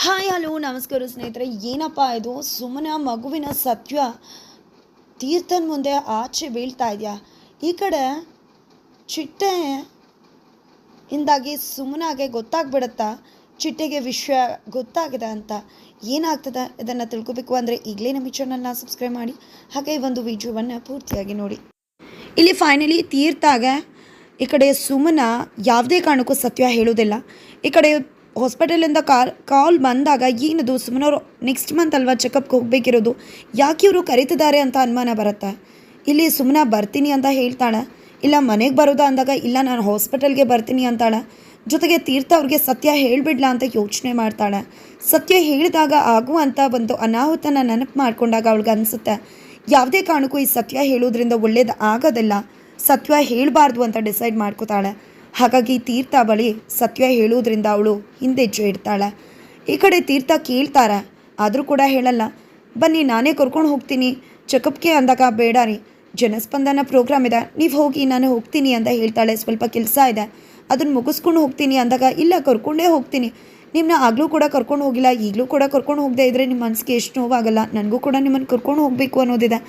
Hi hello ನಮಸ್ಕಾರ ಸ್ನೇಹಿತರೆ. ಏನಪ್ಪ ಇದು ಸುಮ್ಮನ ಮಗುವಿನ ಸತ್ಯ ತೀರ್ಥನ್ ಮುಂದೆ ಆಚೆ ಬೀಳ್ತಾ ಇದೆಯಾ. ಈ ಕಡೆ ಚಿಟ್ಟೆ ಇಂದಾಗಿ ಸುಮ್ಮನಾಗೆ ಗೊತ್ತಾಗ್ಬಿಡುತ್ತಾ ಚಿಟ್ಟೆಗೆ ವಿಷಯ ಗೊತ್ತಾಗಿದೆ ಅಂತ. ಏನಾಗ್ತದೆ ಇದನ್ನು ತಿಳ್ಕೊಬೇಕು ಅಂದರೆ ಈಗಲೇ ನಮ್ಮ ಚಾನಲ್ನ ಸಬ್ಸ್ಕ್ರೈಬ್ ಮಾಡಿ, ಹಾಗೆ ಈ ಒಂದು ವಿಡಿಯೋವನ್ನು ಪೂರ್ತಿಯಾಗಿ ನೋಡಿ. ಇಲ್ಲಿ ಫೈನಲಿ ತೀರ್ಥಾಗೆ ಈ ಕಡೆ ಸುಮ್ಮನ ಯಾವುದೇ ಕಾರಣಕ್ಕೂ ಸತ್ಯ ಹೇಳೋದಿಲ್ಲ. ಈ ಕಡೆ ಹಾಸ್ಪಿಟಲಿಂದ ಕಾಲ್ ಬಂದಾಗ ಏನದು ಸುಮ್ಮನವರು ನೆಕ್ಸ್ಟ್ ಮಂತ್ ಅಲ್ವಾ ಚೆಕಪ್ಗೆ ಹೋಗಬೇಕಿರೋದು, ಯಾಕೆ ಇವರು ಕರೀತಿದ್ದಾರೆ ಅಂತ ಅನುಮಾನ ಬರುತ್ತೆ. ಇಲ್ಲಿ ಸುಮ್ಮನೆ ಬರ್ತೀನಿ ಅಂತ ಹೇಳ್ತಾಳೆ. ಇಲ್ಲ ಮನೆಗೆ ಬರೋದಾ ಅಂದಾಗ ಇಲ್ಲ ನಾನು ಹಾಸ್ಪಿಟಲ್ಗೆ ಬರ್ತೀನಿ ಅಂತಾಳೆ. ಜೊತೆಗೆ ತೀರ್ಥ ಅವ್ರಿಗೆ ಸತ್ಯ ಹೇಳಿಬಿಡ್ಲಾ ಅಂತ ಯೋಚನೆ ಮಾಡ್ತಾಳೆ. ಸತ್ಯ ಹೇಳಿದಾಗ ಆಗುವಂಥ ಒಂದು ಅನಾಹುತನ ನೆನಪು ಮಾಡ್ಕೊಂಡಾಗ ಅವಳಿಗೆ ಅನಿಸುತ್ತೆ ಯಾವುದೇ ಕಾರಣಕ್ಕೂ ಈ ಸತ್ಯ ಹೇಳೋದ್ರಿಂದ ಒಳ್ಳೇದು ಆಗೋದಿಲ್ಲ, ಸತ್ಯ ಹೇಳಬಾರ್ದು ಅಂತ ಡಿಸೈಡ್ ಮಾಡ್ಕೋತಾಳೆ. ಹಾಗಾಗಿ ತೀರ್ಥ ಬಳಿ ಸತ್ಯ ಹೇಳೋದ್ರಿಂದ ಅವಳು ಹಿಂದೆಜ್ಜೆ ಇಡ್ತಾಳೆ. ಈ ಕಡೆ ತೀರ್ಥ ಕೇಳ್ತಾರೆ, ಆದರೂ ಕೂಡ ಹೇಳಲ್ಲ. ಬನ್ನಿ ನಾನೇ ಕರ್ಕೊಂಡು ಹೋಗ್ತೀನಿ ಚೆಕಪ್ಗೆ ಅಂದಾಗ, ಬೇಡ ರೀ ಜನಸ್ಪಂದನ ಪ್ರೋಗ್ರಾಮ್ ಇದೆ, ನೀವು ಹೋಗಿ ನಾನು ಹೋಗ್ತೀನಿ ಅಂತ ಹೇಳ್ತಾಳೆ. ಸ್ವಲ್ಪ ಕೆಲಸ ಇದೆ ಅದನ್ನು ಮುಗಿಸ್ಕೊಂಡು ಹೋಗ್ತೀನಿ ಅಂದಾಗ, ಇಲ್ಲ ಕರ್ಕೊಂಡೇ ಹೋಗ್ತೀನಿ, ನಿಮ್ಮನ್ನ ಆಗಲೂ ಕೂಡ ಕರ್ಕೊಂಡು ಹೋಗಿಲ್ಲ, ಈಗಲೂ ಕೂಡ ಕರ್ಕೊಂಡು ಹೋಗದೆ ಇದ್ದರೆ ನಿಮ್ಮ ಮನಸ್ಸಿಗೆ ಎಷ್ಟು ನೋವಾಗಲ್ಲ, ನನಗೂ ಕೂಡ ನಿಮ್ಮನ್ನು ಕರ್ಕೊಂಡು ಹೋಗಬೇಕು ಅನ್ನೋದಿದೆ,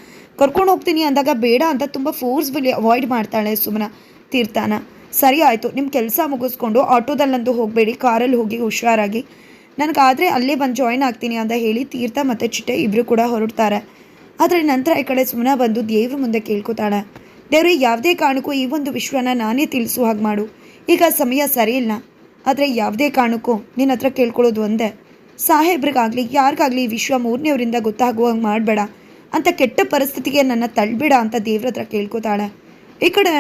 ಕರ್ಕೊಂಡು ಹೋಗ್ತೀನಿ ಅಂದಾಗ ಬೇಡ ಅಂತ ತುಂಬ ಫೋರ್ಸ್ಫುಲಿ ಅವಾಯ್ಡ್ ಮಾಡ್ತಾಳೆ ಸುಮ್ಮನ ತೀರ್ಥನ. ಸರಿ ಆಯಿತು, ನಿಮ್ಮ ಕೆಲಸ ಮುಗಿಸ್ಕೊಂಡು ಆಟೋದಲ್ಲಂತೂ ಹೋಗಬೇಡಿ, ಕಾರಲ್ಲಿ ಹೋಗಿ ಹುಷಾರಾಗಿ, ನನಗಾದರೆ ಅಲ್ಲೇ ಬಂದು ಜಾಯ್ನ್ ಆಗ್ತೀನಿ ಅಂತ ಹೇಳಿ ತೀರ್ಥ ಮತ್ತು ಚಿಟ್ಟೆ ಇಬ್ಬರು ಕೂಡ ಹೊರಡ್ತಾರೆ. ಆದರೆ ನಂತರ ಈ ಕಡೆ ಸುಮ್ಮನೆ ಬಂದು ದೇವ್ರ ಮುಂದೆ ಕೇಳ್ಕೊತಾಳೆ, ದೇವ್ರೆ ಯಾವುದೇ ಕಾರಣಕ್ಕೂ ಈ ಒಂದು ವಿಶ್ವನ ನಾನೇ ತಿಳಿಸೋ ಹಾಗೆ ಮಾಡು, ಈಗ ಸಮಯ ಸರಿ ಇಲ್ಲ, ಆದರೆ ಯಾವುದೇ ಕಾರಣಕ್ಕೂ ನಿನ್ನ ಹತ್ರ ಕೇಳ್ಕೊಳ್ಳೋದು ಒಂದೇ, ಸಾಹೇಬ್ರಿಗಾಗಲಿ ಯಾರಿಗಾಗಲಿ ಈ ವಿಶ್ವ ಮೂರನೇವರಿಂದ ಗೊತ್ತಾಗುವಂಗೆ ಮಾಡಬೇಡ ಅಂತ, ಕೆಟ್ಟ ಪರಿಸ್ಥಿತಿಗೆ ನನ್ನ ತಳ್ಬೇಡ ಅಂತ ದೇವ್ರ ಹತ್ರ ಕೇಳ್ಕೊತಾಳೆ. ಈ ಕಡೆ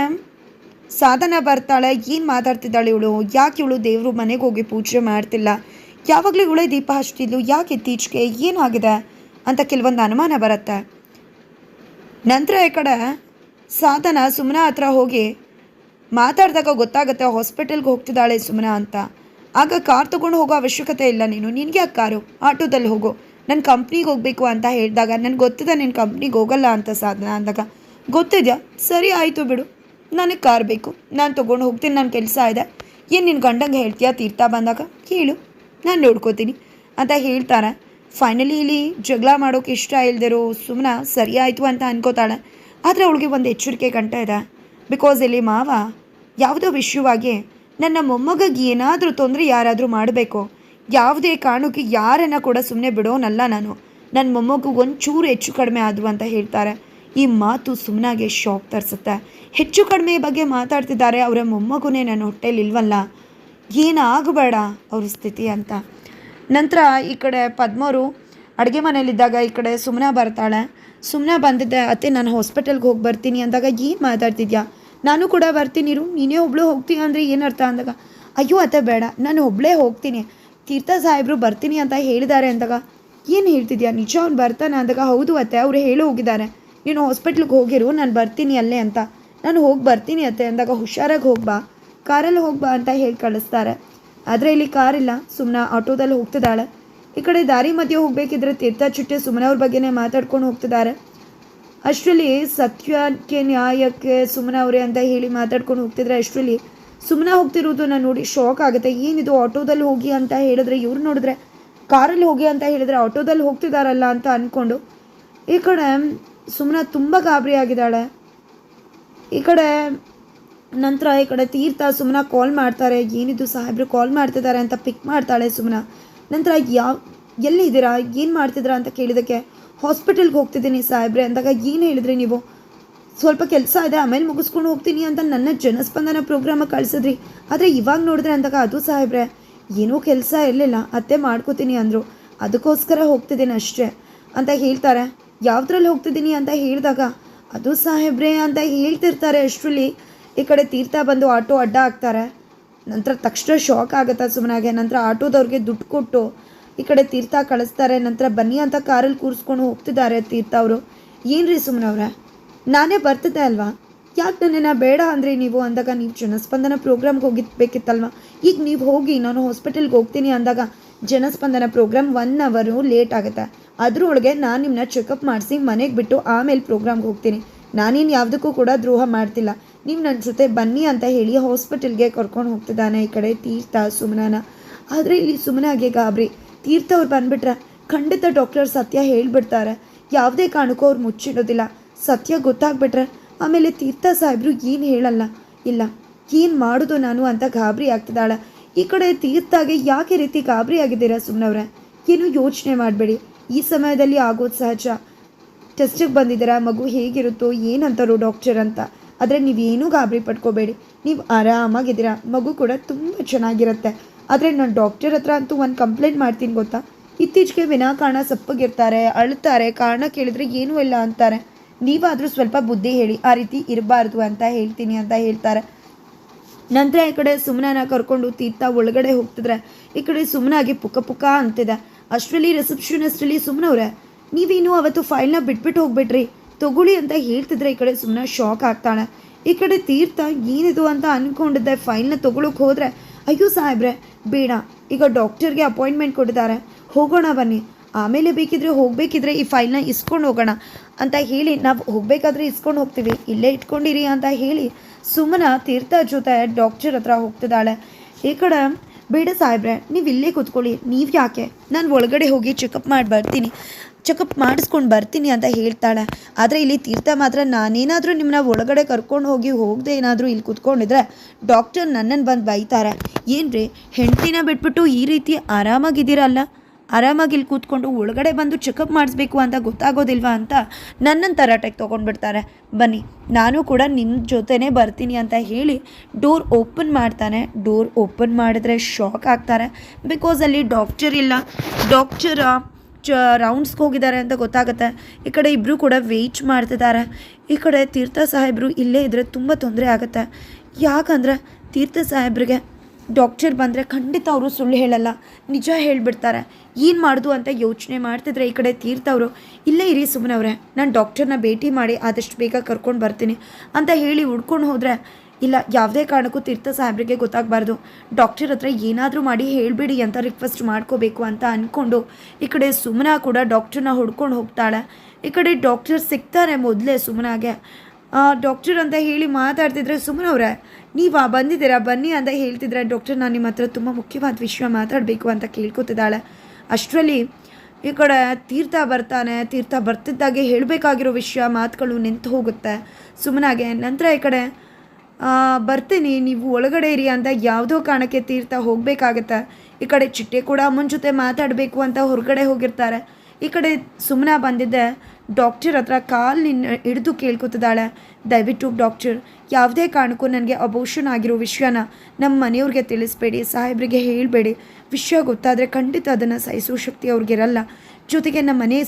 ಸಾಧನ ಬರ್ತಾಳೆ. ಏನು ಮಾತಾಡ್ತಿದ್ದಾಳೆ ಇವಳು, ಯಾಕೆ ಇವಳು ದೇವರು ಮನೆಗೆ ಹೋಗಿ ಪೂಜೆ ಮಾಡ್ತಿಲ್ಲ, ಯಾವಾಗಲೂ ಇವಳೇ ದೀಪ ಹಚ್ತಿದ್ಲು, ಯಾಕೆ ಇತ್ತೀಚೆಗೆ ಏನಾಗಿದೆ ಅಂತ ಕೆಲವೊಂದು ಅನುಮಾನ ಬರುತ್ತೆ. ನಂತರ ಈ ಕಡೆ ಸಾಧನ ಸುಮ್ಮನ ಹತ್ರ ಹೋಗಿ ಮಾತಾಡಿದಾಗ ಗೊತ್ತಾಗುತ್ತೆ ಹಾಸ್ಪಿಟಲ್ಗೆ ಹೋಗ್ತಿದ್ದಾಳೆ ಸುಮ್ಮನ ಅಂತ. ಆಗ ಕಾರ್ ತೊಗೊಂಡು ಹೋಗೋ ಅವಶ್ಯಕತೆ ಇಲ್ಲ, ನಿನಗೆ ಆ ಕಾರು, ಆಟೋದಲ್ಲಿ ಹೋಗೋ, ನನ್ನ ಕಂಪ್ನಿಗೆ ಹೋಗಬೇಕು ಅಂತ ಹೇಳಿದಾಗ, ನನಗೆ ಗೊತ್ತಿದೆ ನಿನ್ನ ಕಂಪ್ನಿಗೆ ಹೋಗಲ್ಲ ಅಂತ ಸಾಧನ ಅಂದಾಗ, ಗೊತ್ತಿದೆಯಾ, ಸರಿ ಆಯಿತು ಬಿಡು, ನನಗೆ ಕಾರ್ ಬೇಕು, ನಾನು ತೊಗೊಂಡು ಹೋಗ್ತೀನಿ, ನನ್ನ ಕೆಲಸ ಇದೆ, ಏನು ನಿನ್ನ ಗಂಡಂಗೆ ಹೇಳ್ತೀಯಾ ತೀರ್ಥ ಬಂದಾಗ, ಹೇಳು ನಾನು ನೋಡ್ಕೋತೀನಿ ಅಂತ ಹೇಳ್ತಾರೆ. ಫೈನಲಿ ಇಲ್ಲಿ ಜಗಳ ಮಾಡೋಕೆ ಇಷ್ಟ ಇಲ್ದಿರೋ ಸುಮ್ಮನೆ ಸರಿ ಆಯಿತು ಅಂತ ಅನ್ಕೋತಾಳೆ. ಆದರೆ ಅವಳಿಗೆ ಒಂದು ಎಚ್ಚರಿಕೆ ಗಂಟ ಇದೆ. ಬಿಕಾಸ್ ಇಲ್ಲಿ ಮಾವ ಯಾವುದೋ ವಿಷಯವಾಗಿ ನನ್ನ ಮೊಮ್ಮಗಿಗೆ ಏನಾದರೂ ತೊಂದರೆ ಯಾರಾದರೂ ಮಾಡಬೇಕು, ಯಾವುದೇ ಕಾರಣಕ್ಕೆ ಯಾರನ್ನು ಕೂಡ ಸುಮ್ಮನೆ ಬಿಡೋನಲ್ಲ ನಾನು, ನನ್ನ ಮೊಮ್ಮಗು ಒಂಚೂರು ಹೆಚ್ಚು ಕಡಿಮೆ ಆದರು ಅಂತ ಹೇಳ್ತಾರೆ. ಈ ಮಾತು ಸುಮ್ಮನಾಗೆ ಶಾಕ್ ತರಿಸುತ್ತೆ. ಹೆಚ್ಚು ಕಡಿಮೆ ಬಗ್ಗೆ ಮಾತಾಡ್ತಿದ್ದಾರೆ, ಅವರ ಮೊಮ್ಮಗುನೇ ನನ್ನ ಹೊಟ್ಟೆಲಿ ಇಲ್ವಲ್ಲ, ಏನಾಗಬೇಡ ಅವ್ರ ಸ್ಥಿತಿ ಅಂತ. ನಂತರ ಈ ಕಡೆ ಪದ್ಮವರು ಅಡುಗೆ ಮನೇಲಿದ್ದಾಗ ಈ ಕಡೆ ಸುಮ್ಮನೆ ಬರ್ತಾಳೆ. ಸುಮ್ಮನೆ ಬಂದಿದ್ದೆ ಅತ್ತೆ ನಾನು ಹಾಸ್ಪಿಟಲ್ಗೆ ಹೋಗಿ ಬರ್ತೀನಿ ಅಂದಾಗ, ಏನು ಮಾತಾಡ್ತಿದ್ಯಾ, ನಾನು ಕೂಡ ಬರ್ತೀನಿ ಇರು, ನೀನೇ ಒಬ್ಬಳು ಹೋಗ್ತೀಯ ಅಂದರೆ ಏನರ್ಥ ಅಂದಾಗ, ಅಯ್ಯೋ ಅತ್ತೆ ಬೇಡ ನಾನು ಒಬ್ಬಳೇ ಹೋಗ್ತೀನಿ, ತೀರ್ಥ ಸಾಹೇಬರು ಬರ್ತೀನಿ ಅಂತ ಹೇಳಿದ್ದಾರೆ ಅಂದಾಗ, ಏನು ಹೇಳ್ತಿದ್ಯಾ ನಿಜ ಅವ್ನು ಬರ್ತಾನೆ ಅಂದಾಗ, ಹೌದು ಅತ್ತೆ ಅವರು ಹೇಳಿ ಹೋಗಿದ್ದಾರೆ, ನೀನು ಹಾಸ್ಪಿಟ್ಲಿಗೆ ಹೋಗಿರು ನಾನು ಬರ್ತೀನಿ ಅಲ್ಲೇ ಅಂತ, ನಾನು ಹೋಗಿ ಬರ್ತೀನಿ ಅತ್ತೆ ಅಂದಾಗ, ಹುಷಾರಾಗಿ ಹೋಗ್ಬಾ, ಕಾರಲ್ಲಿ ಹೋಗ್ಬಾ ಅಂತ ಹೇಳಿ ಕಳಿಸ್ತಾರೆ. ಆದರೆ ಇಲ್ಲಿ ಕಾರಿಲ್ಲ, ಸುಮ್ಮನೆ ಆಟೋದಲ್ಲಿ ಹೋಗ್ತಿದ್ದಾಳೆ. ಈ ಕಡೆ ದಾರಿ ಮಧ್ಯೆ ಹೋಗಬೇಕಿದ್ರೆ ತೀರ್ಥ ಚಿಟ್ಟೆ ಸುಮ್ಮನೆ ಅವ್ರ ಬಗ್ಗೆನೇ ಮಾತಾಡ್ಕೊಂಡು ಹೋಗ್ತಿದ್ದಾರೆ. ಅಷ್ಟರಲ್ಲಿ ಸತ್ಯಕ್ಕೆ ನ್ಯಾಯಕ್ಕೆ ಸುಮ್ಮನೆ ಅವರೇ ಅಂತ ಹೇಳಿ ಮಾತಾಡ್ಕೊಂಡು ಹೋಗ್ತಿದ್ರೆ, ಅಷ್ಟರಲ್ಲಿ ಸುಮ್ಮನೆ ಹೋಗ್ತಿರೋದನ್ನ ನೋಡಿ ಶಾಕ್ ಆಗುತ್ತೆ. ಏನಿದು ಆಟೋದಲ್ಲಿ ಹೋಗಿ ಅಂತ ಹೇಳಿದ್ರೆ, ಇವ್ರು ನೋಡಿದ್ರೆ ಕಾರಲ್ಲಿ ಹೋಗಿ ಅಂತ ಹೇಳಿದ್ರೆ ಆಟೋದಲ್ಲಿ ಹೋಗ್ತಿದ್ದಾರಲ್ಲ ಅಂತ ಅಂದ್ಕೊಂಡು ಈ ಕಡೆ ಸುಮ್ಮನೆ ತುಂಬ ಗಾಬರಿ ಆಗಿದ್ದಾಳೆ. ಈ ಕಡೆ ನಂತರ ಈ ಕಡೆ ತೀರ್ಥ ಸುಮ್ಮನೆ ಕಾಲ್ ಮಾಡ್ತಾರೆ, ಏನಿದು ಸಾಹೇಬ್ರು ಕಾಲ್ ಮಾಡ್ತಿದ್ದಾರೆ ಅಂತ ಪಿಕ್ ಮಾಡ್ತಾಳೆ ಸುಮ್ಮನೆ. ನಂತರ ಎಲ್ಲಿದ್ದೀರಾ ಏನು ಮಾಡ್ತಿದ್ದೀರಾ ಅಂತ ಕೇಳಿದಕ್ಕೆ, ಹಾಸ್ಪಿಟಲ್ಗೆ ಹೋಗ್ತಿದ್ದೀನಿ ಸಾಹೇಬ್ರೆ ಅಂದಾಗ, ಏನು ಹೇಳಿದ್ರಿ ನೀವು, ಸ್ವಲ್ಪ ಕೆಲಸ ಇದೆ ಆಮೇಲೆ ಮುಗಿಸ್ಕೊಂಡು ಹೋಗ್ತೀನಿ ಅಂತ ನನ್ನ ಜನಸ್ಪಂದನ ಪ್ರೋಗ್ರಾಮಿಗೆ ಕಳಿಸಿದ್ರಿ, ಆದರೆ ಇವಾಗ ನೋಡಿದ್ರೆ ಅಂದಾಗ, ಅದು ಸಾಹೇಬ್ರೆ ಏನೂ ಕೆಲಸ ಇರಲಿಲ್ಲ ಅತ್ತೆ ಮಾಡ್ಕೋತೀನಿ ಅಂದರು, ಅದಕ್ಕೋಸ್ಕರ ಹೋಗ್ತಿದ್ದೀನಿ ಅಷ್ಟೇ ಅಂತ ಹೇಳ್ತಾರೆ. ಯಾವುದ್ರಲ್ಲಿ ಹೋಗ್ತಿದ್ದೀನಿ ಅಂತ ಹೇಳಿದಾಗ, ಅದು ಸಾಹೇಬ್ರೆ ಅಂತ ಹೇಳ್ತಿರ್ತಾರೆ. ಅಷ್ಟರಲ್ಲಿ ಈ ಕಡೆ ತೀರ್ಥ ಬಂದು ಆಟೋ ಅಡ್ಡ ಹಾಕ್ತಾರೆ. ನಂತರ ತಕ್ಷಣ ಶಾಕ್ ಆಗುತ್ತೆ ಸುಮ್ಮನಾಗೆ. ನಂತರ ಆಟೋದವ್ರಿಗೆ ದುಡ್ಡು ಕೊಟ್ಟು ಈ ಕಡೆ ತೀರ್ಥ ಕಳಿಸ್ತಾರೆ. ನಂತರ ಬನ್ನಿ ಅಂತ ಕಾರಲ್ಲಿ ಕೂರಿಸ್ಕೊಂಡು ಹೋಗ್ತಿದ್ದಾರೆ ತೀರ್ಥ ಅವರು. ಏನು ರೀ ಸುಮ್ಮನವ್ರೆ, ನಾನೇ ಬರ್ತಿದ್ದೆ ಅಲ್ವಾ, ಯಾಕೆ ನನ್ನನ್ನು ಬೇಡ ಅಂದರೆ ನೀವು ಅಂದಾಗ, ನೀವು ಜನಸ್ಪಂದನ ಪ್ರೋಗ್ರಾಮ್ಗೆ ಹೋಗಿಬೇಕಿತ್ತಲ್ವ, ಈಗ ನೀವು ಹೋಗಿ ನಾನು ಹಾಸ್ಪಿಟಲ್ಗೆ ಹೋಗ್ತೀನಿ ಅಂದಾಗ, ಜನಸ್ಪಂದನ ಪ್ರೋಗ್ರಾಮ್ 1 ಅವರು ಲೇಟ್ ಆಗುತ್ತೆ, ಅದರೊಳಗೆ ನಾನು ನಿಮ್ಮನ್ನ ಚೆಕಪ್ ಮಾಡಿಸಿ ಮನೆಗೆ ಬಿಟ್ಟು ಆಮೇಲೆ ಪ್ರೋಗ್ರಾಮ್ಗೆ ಹೋಗ್ತೀನಿ, ನಾನೇನು ಯಾವುದಕ್ಕೂ ಕೂಡ ದ್ರೋಹ ಮಾಡ್ತಿಲ್ಲ, ನೀವು ನನ್ನ ಜೊತೆ ಬನ್ನಿ ಅಂತ ಹೇಳಿ ಹಾಸ್ಪಿಟಲ್ಗೆ ಕರ್ಕೊಂಡು ಹೋಗ್ತಿದ್ದಾನೆ ಈ ಕಡೆ ತೀರ್ಥ ಸುಮ್ಮನ. ಆದರೆ ಇಲ್ಲಿ ಸುಮ್ಮನಾಗೆ ಗಾಬರಿ, ತೀರ್ಥ ಅವ್ರು ಬಂದುಬಿಟ್ರೆ ಖಂಡಿತ ಡಾಕ್ಟರ್ ಸತ್ಯ ಹೇಳಿಬಿಡ್ತಾರೆ. ಯಾವುದೇ ಕಾರಣಕ್ಕೂ ಅವ್ರು ಮುಚ್ಚಿಡೋದಿಲ್ಲ. ಸತ್ಯ ಗೊತ್ತಾಗ್ಬಿಟ್ರೆ ಆಮೇಲೆ ತೀರ್ಥ ಸಾಹೇಬರು ಏನು ಹೇಳಲ್ಲ. ಇಲ್ಲ, ಏನು ಮಾಡೋದು ನಾನು ಅಂತ ಗಾಬರಿ ಆಗ್ತಿದ್ದಾಳೆ. ಈ ಕಡೆ ತೀರ್ಥಗೆ ಯಾಕೆ ರೀತಿ ಗಾಬರಿ ಆಗಿದ್ದೀರಾ ಸುಮ್ಮನವ್ರೆ? ಏನು ಯೋಚನೆ ಮಾಡಬೇಡಿ, ಈ ಸಮಯದಲ್ಲಿ ಆಗೋದು ಸಹಜ. ಟೆಸ್ಟಿಗೆ ಬಂದಿದ್ದೀರಾ, ಮಗು ಹೇಗಿರುತ್ತೋ ಏನಂತಾರೋ ಡಾಕ್ಟರ್ ಅಂತ. ಆದರೆ ನೀವೇನೂ ಗಾಬರಿ ಪಡ್ಕೋಬೇಡಿ, ನೀವು ಆರಾಮಾಗಿದ್ದೀರಾ, ಮಗು ಕೂಡ ತುಂಬ ಚೆನ್ನಾಗಿರುತ್ತೆ. ಆದರೆ ನಾನು ಡಾಕ್ಟರ್ ಹತ್ರ ಅಂತೂ ಒಂದು ಕಂಪ್ಲೇಂಟ್ ಮಾಡ್ತೀನಿ ಗೊತ್ತಾ? ಇತ್ತೀಚೆಗೆ ವಿನಾಕಾರಣ ಸಪ್ಪಗಿರ್ತಾರೆ, ಅಳ್ತಾರೆ, ಕಾರಣ ಕೇಳಿದ್ರೆ ಏನೂ ಇಲ್ಲ ಅಂತಾರೆ. ನೀವಾದರೂ ಸ್ವಲ್ಪ ಬುದ್ಧಿ ಹೇಳಿ, ಆ ರೀತಿ ಇರಬಾರ್ದು ಅಂತ ಹೇಳ್ತೀನಿ ಅಂತ ಹೇಳ್ತಾರೆ. ನಂತರ ಈ ಕಡೆ ಸುಮ್ಮನ ಕರ್ಕೊಂಡು ತೀರ್ಥ ಒಳಗಡೆ ಹೋಗ್ತಿದ್ರೆ ಈ ಕಡೆ ಸುಮ್ಮನಾಗಿ ಪುಕ್ಕ ಪುಕ್ಕ ಅಂತಿದೆ. ಅಷ್ಟರಲ್ಲಿ ರಿಸೆಪ್ಷನಿಸ್ಟಲ್ಲಿ ಸುಮ್ಮನವ್ರೆ, ನೀವೇನು ಅವತ್ತು ಫೈಲ್ನ ಬಿಟ್ಬಿಟ್ಟು ಹೋಗ್ಬಿಟ್ರಿ, ತಗೊಳ್ಳಿ ಅಂತ ಹೇಳ್ತಿದ್ರೆ ಈ ಕಡೆ ಸುಮ್ಮನೆ ಶಾಕ್ ಆಗ್ತಾಳೆ. ಈ ಕಡೆ ತೀರ್ಥ ಏನಿದು ಅಂತ ಅಂದ್ಕೊಂಡಿದ್ದೆ, ಫೈಲ್ನ ತೊಗೊಳಕ್ಕೆ ಹೋದರೆ ಅಯ್ಯೋ ಸಾಹೇಬ್ರೆ ಬೇಡ, ಈಗ ಡಾಕ್ಟರ್ಗೆ ಅಪಾಯಿಂಟ್ಮೆಂಟ್ ಕೊಟ್ಟಿದ್ದಾರೆ, ಹೋಗೋಣ ಬನ್ನಿ, ಆಮೇಲೆ ಹೋಗಬೇಕಿದ್ರೆ ಈ ಫೈಲ್ನ ಇಸ್ಕೊಂಡು ಹೋಗೋಣ ಅಂತ ಹೇಳಿ ನಾವು ಹೋಗಬೇಕಾದ್ರೆ ಇಸ್ಕೊಂಡು ಹೋಗ್ತೀವಿ, ಇಲ್ಲೇ ಇಟ್ಕೊಂಡಿರಿ ಅಂತ ಹೇಳಿ ಸುಮ್ಮನ ತೀರ್ಥ ಜೊತೆ ಡಾಕ್ಟರ್ ಹತ್ರ ಹೋಗ್ತಿದ್ದಾಳೆ. ಈ ಕಡೆ ಬೇಡ ಸಾಹೇಬ್ರೆ ನೀವು ಇಲ್ಲೇ ಕೂತ್ಕೊಳ್ಳಿ, ನೀವು ಯಾಕೆ, ನಾನು ಒಳಗಡೆ ಹೋಗಿ ಚೆಕಪ್ ಮಾಡಿಸ್ಕೊಂಡು ಬರ್ತೀನಿ ಅಂತ ಹೇಳ್ತಾಳೆ. ಆದರೆ ಇಲ್ಲಿ ತೀರ್ಥ ಮಾತ್ರ ನಾನೇನಾದರೂ ನಿಮ್ಮನ್ನ ಒಳಗಡೆ ಕರ್ಕೊಂಡು ಹೋಗದೆ ಏನಾದರೂ ಇಲ್ಲಿ ಕೂತ್ಕೊಂಡಿದ್ರೆ ಡಾಕ್ಟರ್ ನನ್ನನ್ನು ಬಂದು ಬೈತಾರೆ. ಏನ್ರಿ ಹೆಂಡತಿನ ಬಿಟ್ಬಿಟ್ಟು ಈ ರೀತಿ ಆರಾಮಾಗಿದ್ದೀರಲ್ಲ, ಆರಾಮಾಗಿ ಇಲ್ಲಿ ಕೂತ್ಕೊಂಡು ಒಳಗಡೆ ಬಂದು ಚೆಕಪ್ ಮಾಡಿಸ್ಬೇಕು ಅಂತ ಗೊತ್ತಾಗೋದಿಲ್ವಾ ಅಂತ ನನ್ನನ್ನು ತರಾಟೆಗೆ ತೊಗೊಂಡ್ಬಿಡ್ತಾರೆ. ಬನ್ನಿ ನಾನು ಕೂಡ ನಿಮ್ಮ ಜೊತೆನೇ ಬರ್ತೀನಿ ಅಂತ ಹೇಳಿ ಡೋರ್ ಓಪನ್ ಮಾಡ್ತಾನೆ. ಡೋರ್ ಓಪನ್ ಮಾಡಿದ್ರೆ ಶಾಕ್ ಆಗ್ತಾರೆ. ಬಿಕಾಸ್ ಅಲ್ಲಿ ಡಾಕ್ಟರ್ ಇಲ್ಲ, ಡಾಕ್ಟರ್ ರೌಂಡ್ಸ್ಗೆ ಹೋಗಿದ್ದಾರೆ ಅಂತ ಗೊತ್ತಾಗುತ್ತೆ. ಈ ಕಡೆ ಇಬ್ಬರು ಕೂಡ ವೆಯ್ಟ್ ಮಾಡ್ತಿದ್ದಾರೆ. ಈ ಕಡೆ ತೀರ್ಥ ಸಾಹೇಬರು ಇಲ್ಲೇ ಇದ್ದರೆ ತುಂಬ ತೊಂದರೆ ಆಗುತ್ತೆ. ಯಾಕಂದರೆ ತೀರ್ಥ ಸಾಹೇಬ್ರಿಗೆ ಡಾಕ್ಟರ್ ಬಂದರೆ ಖಂಡಿತ ಅವರು ಸುಳ್ಳು ಹೇಳಲ್ಲ, ನಿಜ ಹೇಳಿಬಿಡ್ತಾರೆ. ಏನು ಮಾಡೋದು ಅಂತ ಯೋಚನೆ ಮಾಡ್ತಿದ್ರೆ ಈ ಕಡೆ ತೀರ್ಥ ಅವರು ಇಲ್ಲೇ ಇರಿ ಸುಮ್ಮನವ್ರೆ, ನಾನು ಡಾಕ್ಟರ್ನ ಭೇಟಿ ಮಾಡಿ ಆದಷ್ಟು ಬೇಗ ಕರ್ಕೊಂಡು ಬರ್ತೀನಿ ಅಂತ ಹೇಳಿ ಹುಡ್ಕೊಂಡು ಹೋದರೆ ಇಲ್ಲ, ಯಾವುದೇ ಕಾರಣಕ್ಕೂ ತೀರ್ಥ ಸಾಹೇಬ್ರಿಗೆ ಗೊತ್ತಾಗಬಾರ್ದು, ಡಾಕ್ಟರ್ ಹತ್ರ ಏನಾದರೂ ಮಾಡಿ ಹೇಳಿಬಿಡಿ ಅಂತ ರಿಕ್ವೆಸ್ಟ್ ಮಾಡ್ಕೋಬೇಕು ಅಂತ ಅಂದ್ಕೊಂಡು ಈ ಕಡೆ ಸುಮನಾ ಕೂಡ ಡಾಕ್ಟರ್ನ ಹುಡ್ಕೊಂಡು ಹೋಗ್ತಾಳೆ. ಈ ಕಡೆ ಡಾಕ್ಟರ್ ಸಿಗ್ತಾರೆ ಮೊದಲೇ ಸುಮನಾಗೆ. ಡಾಕ್ಟರ್ ಅಂತ ಹೇಳಿ ಮಾತಾಡ್ತಿದ್ರೆ ಸುಮನವ್ರೆ ನೀವು ಬಂದಿದ್ದೀರಾ ಬನ್ನಿ ಅಂತ ಹೇಳ್ತಿದ್ರೆ ಡಾಕ್ಟರ್ ನಾನು ನಿಮ್ಮ ಹತ್ರ ತುಂಬ ಮುಖ್ಯವಾದ ವಿಷಯ ಮಾತಾಡಬೇಕು ಅಂತ ಕೇಳ್ಕೊತಿದ್ದಾಳೆ. ಅಷ್ಟರಲ್ಲಿ ಈ ಕಡೆ ತೀರ್ಥ ಬರ್ತಾನೆ. ತೀರ್ಥ ಬರ್ತಿದ್ದಾಗೆ ಹೇಳಬೇಕಾಗಿರೋ ವಿಷಯ ಮಾತುಗಳು ನಿಂತು ಹೋಗುತ್ತೆ ಸುಮನಾಗೆ. ನಂತರ ಈ ಕಡೆ ಬರ್ತೀನಿ ನೀವು ಒಳಗಡೆ ಇರಿ ಅಂತ ಯಾವುದೋ ಕಾರಣಕ್ಕೆ ತೀರ್ಥ ಹೋಗಬೇಕಾಗತ್ತೆ. ಈ ಕಡೆ ಚಿಟ್ಟೆ ಕೂಡ ಅಮ್ಮನ ಜೊತೆ ಮಾತಾಡಬೇಕು ಅಂತ ಹೊರಗಡೆ ಹೋಗಿರ್ತಾರೆ. ಈ ಕಡೆ ಸುಮ್ಮನೆ ಬಂದಿದ್ದೆ ಡಾಕ್ಟರ್ ಹತ್ರ ಕಾಲಿನ ಹಿಡಿದು ಕೇಳ್ಕೊತಿದ್ದಾಳೆ, ದಯವಿಟ್ಟು ಡಾಕ್ಟರ್ ಯಾವುದೇ ಕಾರಣಕ್ಕೂ ನನಗೆ ಅಬೋಷನ್ ಆಗಿರೋ ವಿಷಯನ ನಮ್ಮ ಮನೆಯವ್ರಿಗೆ ತಿಳಿಸ್ಬೇಡಿ, ಸಾಹೇಬ್ರಿಗೆ ಹೇಳಬೇಡಿ. ವಿಷಯ ಗೊತ್ತಾದರೆ ಖಂಡಿತ ಅದನ್ನು ಸಹಿಸೋ ಶಕ್ತಿ ಅವ್ರಿಗಿರಲ್ಲ. ಜೊತೆಗೆ ನಮ್ಮ ಮನೆ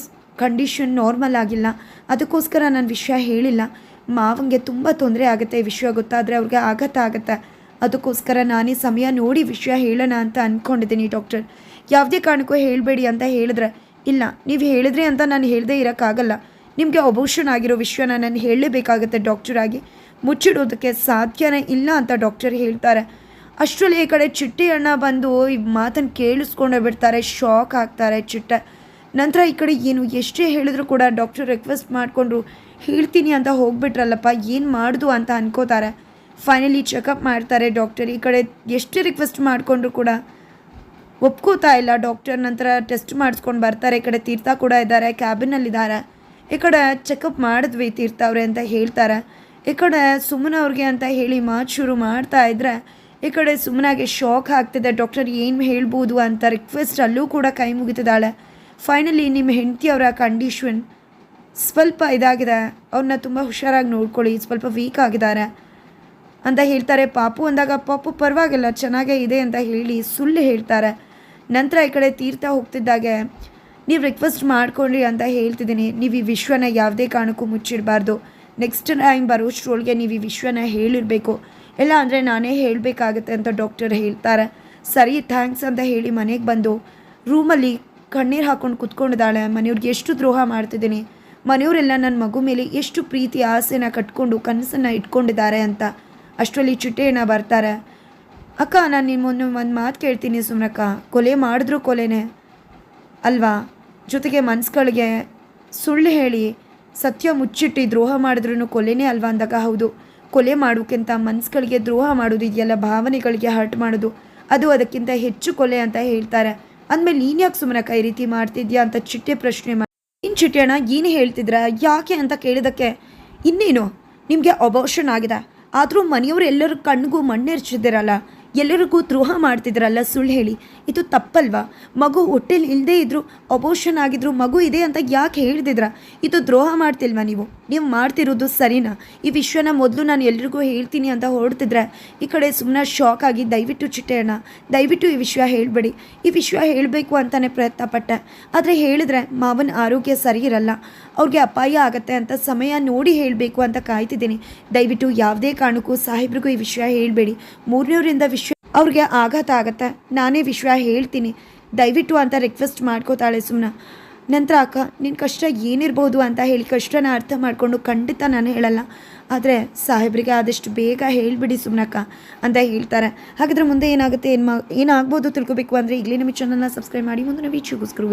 ಕಂಡೀಷನ್ ನಾರ್ಮಲ್ ಆಗಿಲ್ಲ, ಅದಕ್ಕೋಸ್ಕರ ನಾನು ವಿಷಯ ಹೇಳಿಲ್ಲ. ಮಾವಂಗೆ ತುಂಬ ತೊಂದರೆ ಆಗುತ್ತೆ, ವಿಷಯ ಗೊತ್ತಾದರೆ ಅವ್ರಿಗೆ ಆಘಾತ ಆಗುತ್ತೆ. ಅದಕ್ಕೋಸ್ಕರ ನಾನೇ ಸಮಯ ನೋಡಿ ವಿಷಯ ಹೇಳೋಣ ಅಂತ ಅಂದ್ಕೊಂಡಿದ್ದೀನಿ ಡಾಕ್ಟರ್. ಯಾವುದೇ ಕಾರಣಕ್ಕೂ ಹೇಳಬೇಡಿ ಅಂತ ಹೇಳಿದ್ರೆ ಇಲ್ಲ, ನೀವು ಹೇಳಿದ್ರಿ ಅಂತ ನಾನು ಹೇಳದೇ ಇರೋಕ್ಕಾಗಲ್ಲ. ನಿಮಗೆ ಅಬೋಷನ್ ಆಗಿರೋ ವಿಷಯನ ನಾನು ಹೇಳಲೇಬೇಕಾಗತ್ತೆ ಡಾಕ್ಟರ್ ಆಗಿ, ಮುಚ್ಚಿಡೋದಕ್ಕೆ ಸಾಧ್ಯನೇ ಇಲ್ಲ ಅಂತ ಡಾಕ್ಟರ್ ಹೇಳ್ತಾರೆ. ಅಷ್ಟರಲ್ಲಿ ಈ ಕಡೆ ಚಿಟ್ಟೆ ಅಣ್ಣ ಬಂದು ಈ ಮಾತನ್ನು ಕೇಳಿಸ್ಕೊಂಡೇ ಬಿಡ್ತಾರೆ. ಶಾಕ್ ಆಗ್ತಾರೆ ಚಿಟ್ಟೆ. ನಂತರ ಈ ಕಡೆ ಏನು ಎಷ್ಟೇ ಹೇಳಿದ್ರು ಕೂಡ ಡಾಕ್ಟರ್ ರಿಕ್ವೆಸ್ಟ್ ಮಾಡಿಕೊಂಡ್ರು ಹೇಳ್ತೀನಿ ಅಂತ ಹೋಗ್ಬಿಟ್ರಲ್ಲಪ್ಪ, ಏನು ಮಾಡೋದು ಅಂತ ಅನ್ಕೋತಾರೆ. ಫೈನಲಿ ಚೆಕಪ್ ಮಾಡ್ತಾರೆ ಡಾಕ್ಟರ್. ಈ ಕಡೆ ಎಷ್ಟೇ ರಿಕ್ವೆಸ್ಟ್ ಮಾಡಿಕೊಂಡ್ರು ಕೂಡ ಒಪ್ಕೋತಾ ಇಲ್ಲ ಡಾಕ್ಟರ್. ನಂತರ ಟೆಸ್ಟ್ ಮಾಡಿಸ್ಕೊಂಡು ಬರ್ತಾರೆ. ಈ ಕಡೆ ತೀರ್ಥ ಕೂಡ ಇದ್ದಾರೆ, ಕ್ಯಾಬಿನಲ್ಲಿದ್ದಾರೆ. ಈ ಕಡೆ ಚೆಕಪ್ ಮಾಡಿದ್ವಿ ತೀರ್ಥ ಅವ್ರೆ ಅಂತ ಹೇಳ್ತಾರೆ. ಈ ಕಡೆ ಸುಮ್ಮನವ್ರಿಗೆ ಅಂತ ಹೇಳಿ ಮಾತು ಶುರು ಮಾಡ್ತಾ ಇದ್ದರೆ ಈ ಕಡೆ ಸುಮ್ಮನಾಗೆ ಶಾಕ್ ಆಗ್ತಿದೆ. ಡಾಕ್ಟರ್ ಏನು ಹೇಳ್ಬೋದು ಅಂತ ರಿಕ್ವೆಸ್ಟ್ ಅಲ್ಲೂ ಕೂಡ ಕೈ ಮುಗಿತಿದ್ದಾಳೆ. ಫೈನಲಿ ನಿಮ್ಮ ಹೆಂಡತಿಯವರ ಕಂಡೀಷನ್ ಸ್ವಲ್ಪ ಇದಾಗಿದೆ, ಅವ್ರನ್ನ ತುಂಬ ಹುಷಾರಾಗಿ ನೋಡ್ಕೊಳ್ಳಿ, ಸ್ವಲ್ಪ ವೀಕ್ ಆಗಿದ್ದಾರೆ ಅಂತ ಹೇಳ್ತಾರೆ. ಪಾಪು ಅಂದಾಗ ಪಾಪು ಪರವಾಗಿಲ್ಲ ಚೆನ್ನಾಗೇ ಇದೆ ಅಂತ ಹೇಳಿ ಸುಳ್ಳು ಹೇಳ್ತಾರೆ. ನಂತರ ಈ ಕಡೆ ತೀರ್ಥ ಹೋಗ್ತಿದ್ದಾಗೆ ನೀವು ರಿಕ್ವೆಸ್ಟ್ ಮಾಡ್ಕೊಂಡ್ರಿ ಅಂತ ಹೇಳ್ತಿದ್ದೀನಿ, ನೀವು ಈ ವಿಶ್ವನ ಯಾವುದೇ ಕಾರಣಕ್ಕೂ ಮುಚ್ಚಿಡಬಾರ್ದು. ನೆಕ್ಸ್ಟ್ ಟೈಮ್ ಬರೋಷ್ಟ್ರೊಳಗೆ ನೀವು ಈ ವಿಶ್ವನ ಹೇಳಿರಬೇಕು, ಇಲ್ಲ ಅಂದರೆ ನಾನೇ ಹೇಳಬೇಕಾಗತ್ತೆ ಅಂತ ಡಾಕ್ಟರ್ ಹೇಳ್ತಾರೆ. ಸರಿ ಥ್ಯಾಂಕ್ಸ್ ಅಂತ ಹೇಳಿ ಮನೆಗೆ ಬಂದು ರೂಮಲ್ಲಿ ಕಣ್ಣೀರು ಹಾಕ್ಕೊಂಡು ಕುತ್ಕೊಂಡಿದ್ದಾಳೆ. ಮನೆಯವ್ರಿಗೆ ಎಷ್ಟು ದ್ರೋಹ ಮಾಡ್ತಿದ್ದೀನಿ, ಮನೆಯವರೆಲ್ಲ ನನ್ನ ಮಗು ಮೇಲೆ ಎಷ್ಟು ಪ್ರೀತಿ ಆಸೆನ ಕಟ್ಕೊಂಡು ಕನಸನ್ನು ಇಟ್ಕೊಂಡಿದ್ದಾರೆ ಅಂತ. ಅಷ್ಟರಲ್ಲಿ ಚಿಟ್ಟೆಯನ್ನ ಬರ್ತಾರೆ. ಅಕ್ಕ ನಾನು ನಿಮ್ಮನ್ನು ಒಂದು ಮಾತು ಕೇಳ್ತೀನಿ ಸುಮ್ನಕ್ಕ, ಕೊಲೆ ಮಾಡಿದ್ರು ಕೊಲೆನೇ ಅಲ್ವಾ, ಜೊತೆಗೆ ಮನ್ಸುಗಳಿಗೆ ಸುಳ್ಳು ಹೇಳಿ ಸತ್ಯ ಮುಚ್ಚಿಟ್ಟು ದ್ರೋಹ ಮಾಡಿದ್ರೂ ಕೊಲೆನೇ ಅಲ್ವಾ ಅಂದಾಗ ಹೌದು, ಕೊಲೆ ಮಾಡೋಕ್ಕಿಂತ ಮನ್ಸುಗಳಿಗೆ ದ್ರೋಹ ಮಾಡೋದು ಇದೆಯಲ್ಲ, ಭಾವನೆಗಳಿಗೆ ಹರ್ಟ್ ಮಾಡೋದು, ಅದು ಅದಕ್ಕಿಂತ ಹೆಚ್ಚು ಕೊಲೆ ಅಂತ ಹೇಳ್ತಾರೆ. ಅಂದಮೇಲೆ ನೀನು ಯಾಕೆ ಸುಮ್ಮನಕ್ಕ ಈ ರೀತಿ ಮಾಡ್ತಿದ್ಯಾ ಅಂತ ಚಿಟ್ಟೆ ಪ್ರಶ್ನೆ ಮಾಡಿ, ಏನು ಚಿಟ್ಟೆ ಅಣ್ಣ ಏನು ಹೇಳ್ತಿದ್ರ ಯಾಕೆ ಅಂತ ಕೇಳಿದಕ್ಕೆ, ಇನ್ನೇನು ನಿಮಗೆ ಅಬೋರ್ಷನ್ ಆಗಿದೆ, ಆದರೂ ಮನೆಯವರು ಎಲ್ಲರ ಕಣ್ಣಿಗೂ ಮಣ್ಣೆರ್ಚಿದ್ದೀರಲ್ಲ, ಎಲ್ಲರಿಗೂ ದ್ರೋಹ ಮಾಡ್ತಿದ್ರಲ್ಲ ಸುಳ್ಳು ಹೇಳಿ, ಇದು ತಪ್ಪಲ್ವಾ? ಮಗು ಹೊಟ್ಟೆಲಿ ಇಲ್ಲದೇ ಇದ್ದರೂ ಅಬೋರ್ಷನ್ ಆಗಿದ್ರು ಮಗು ಇದೆ ಅಂತ ಯಾಕೆ ಹೇಳ್ತಿದ್ರ? ಇದು ದ್ರೋಹ ಮಾಡ್ತಿಲ್ವಾ ನೀವು ಮಾಡ್ತಿರೋದು ಸರಿನಾ? ಈ ವಿಷಯನ ಮೊದಲು ನಾನು ಎಲ್ರಿಗೂ ಹೇಳ್ತೀನಿ ಅಂತ ಹೊರಡ್ತಿದ್ರೆ ಈ ಕಡೆ ಸುಮ್ಮನೆ ಶಾಕ್ ಆಗಿ, ದಯವಿಟ್ಟು ಚಿಟ್ಟೆ ಅಣ್ಣ ದಯವಿಟ್ಟು ಈ ವಿಷಯ ಹೇಳಬೇಡಿ, ಈ ವಿಷಯ ಹೇಳಬೇಕು ಅಂತಲೇ ಪ್ರಯತ್ನ ಪಟ್ಟೆ, ಆದರೆ ಹೇಳಿದ್ರೆ ಮಾವನ ಆರೋಗ್ಯ ಸರಿ ಇರಲ್ಲ, ಅವ್ರಿಗೆ ಅಪಾಯ ಆಗತ್ತೆ ಅಂತ ಸಮಯ ನೋಡಿ ಹೇಳಬೇಕು ಅಂತ ಕಾಯ್ತಿದ್ದೀನಿ. ದಯವಿಟ್ಟು ಯಾವುದೇ ಕಾರಣಕ್ಕೂ ಸಾಹೇಬ್ರಿಗೂ ಈ ವಿಷಯ ಹೇಳಬೇಡಿ, ಮೂರನೇವರಿಂದ ವಿಷಯ ಅವ್ರಿಗೆ ಆಘಾತ ಆಗತ್ತೆ, ನಾನೇ ವಿಷಯ ಹೇಳ್ತೀನಿ ದಯವಿಟ್ಟು ಅಂತ ರಿಕ್ವೆಸ್ಟ್ ಮಾಡ್ಕೋತಾಳೆ ಸುಮ್ಮನೆ. ನಂತರ ಅಕ್ಕ ನಿನ್ನ ಕಷ್ಟ ಏನಿರ್ಬೋದು ಅಂತ ಹೇಳಿ ಕಷ್ಟನ ಅರ್ಥ ಮಾಡಿಕೊಂಡು ಖಂಡಿತ ನಾನು ಹೇಳಲ್ಲ, ಆದರೆ ಸಾಹೇಬ್ರಿಗೆ ಆದಷ್ಟು ಬೇಗ ಹೇಳಿಬಿಡಿ ಸುಮ್ಮನಕ್ಕ ಅಂತ ಹೇಳ್ತಾರೆ. ಹಾಗಾದರೆ ಮುಂದೆ ಏನಾಗುತ್ತೆ ಏನಾಗ್ಬೋದು ತಿಳ್ಕೊಬೇಕು ಅಂದರೆ ಈಗಲೇ ನಮ್ಮ ಚಾನಲ್ನ ಸಬ್ಸ್ಕ್ರೈಬ್ ಮಾಡಿ ಮುಂದಿನ ವೀಕ್ಷೆಗೋಸ್ಕರ